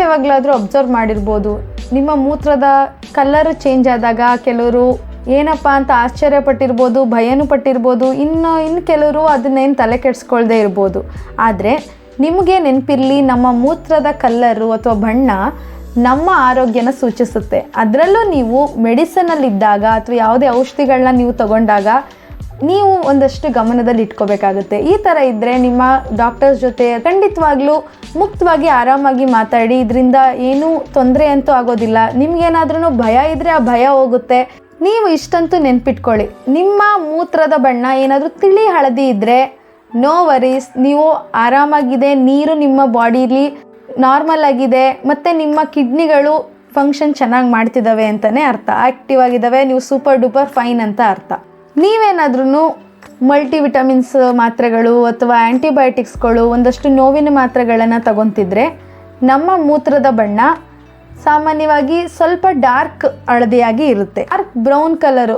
ಯಾವಾಗಲಾದರೂ ಅಬ್ಸರ್ವ್ ಮಾಡಿರ್ಬೋದು, ನಿಮ್ಮ ಮೂತ್ರದ ಕಲರ್ ಚೇಂಜ್ ಆದಾಗ ಕೆಲವರು ಏನಪ್ಪ ಅಂತ ಆಶ್ಚರ್ಯಪಟ್ಟಿರ್ಬೋದು, ಭಯನೂ ಪಟ್ಟಿರ್ಬೋದು. ಇನ್ನು ಕೆಲವರು ಅದನ್ನೇನು ತಲೆ ಕೆಡಿಸ್ಕೊಳ್ದೇ ಇರ್ಬೋದು. ಆದರೆ ನಿಮಗೆ ನೆನಪಿರಲಿ, ನಮ್ಮ ಮೂತ್ರದ ಕಲ್ಲರು ಅಥವಾ ಬಣ್ಣ ನಮ್ಮ ಆರೋಗ್ಯನ ಸೂಚಿಸುತ್ತೆ. ಅದರಲ್ಲೂ ನೀವು ಮೆಡಿಸನಲ್ಲಿದ್ದಾಗ ಅಥವಾ ಯಾವುದೇ ಔಷಧಿಗಳನ್ನ ನೀವು ತಗೊಂಡಾಗ ನೀವು ಒಂದಷ್ಟು ಗಮನದಲ್ಲಿ ಇಟ್ಕೋಬೇಕಾಗುತ್ತೆ. ಈ ಥರ ಇದ್ದರೆ ನಿಮ್ಮ ಡಾಕ್ಟರ್ಸ್ ಜೊತೆ ಖಂಡಿತವಾಗ್ಲೂ ಮುಕ್ತವಾಗಿ ಆರಾಮಾಗಿ ಮಾತಾಡಿ. ಇದರಿಂದ ಏನೂ ತೊಂದರೆ ಅಂತೂ ಆಗೋದಿಲ್ಲ. ನಿಮಗೇನಾದ್ರೂ ಭಯ ಇದ್ದರೆ ಆ ಭಯ ಹೋಗುತ್ತೆ. ನೀವು ಇಷ್ಟಂತೂ ನೆನ್ಪಿಟ್ಕೊಳ್ಳಿ, ನಿಮ್ಮ ಮೂತ್ರದ ಬಣ್ಣ ಏನಾದರೂ ತಿಳಿ ಹಳದಿ ಇದ್ದರೆ ನೋ ವರೀಸ್, ನೀವು ಆರಾಮಾಗಿದೆ, ನೀರು ನಿಮ್ಮ ಬಾಡೀಲಿ ನಾರ್ಮಲ್ ಆಗಿದೆ ಮತ್ತು ನಿಮ್ಮ ಕಿಡ್ನಿಗಳು ಫಂಕ್ಷನ್ ಚೆನ್ನಾಗಿ ಮಾಡ್ತಿದ್ದಾವೆ ಅಂತಲೇ ಅರ್ಥ. ಆ್ಯಕ್ಟಿವ್ ಆಗಿದ್ದಾವೆ, ನೀವು ಸೂಪರ್ ಡೂಪರ್ ಫೈನ್ ಅಂತ ಅರ್ಥ. ನೀವೇನಾದ್ರೂ ಮಲ್ಟಿವಿಟಮಿನ್ಸ್ ಮಾತ್ರೆಗಳು ಅಥವಾ ಆ್ಯಂಟಿಬಯೋಟಿಕ್ಸ್ಗಳು, ಒಂದಷ್ಟು ನೋವಿನ ಮಾತ್ರೆಗಳನ್ನು ತಗೊತಿದ್ರೆ ನಮ್ಮ ಮೂತ್ರದ ಬಣ್ಣ ಸಾಮಾನ್ಯವಾಗಿ ಸ್ವಲ್ಪ ಡಾರ್ಕ್ ಹಳದಿಯಾಗಿ ಇರುತ್ತೆ. Dark brown colour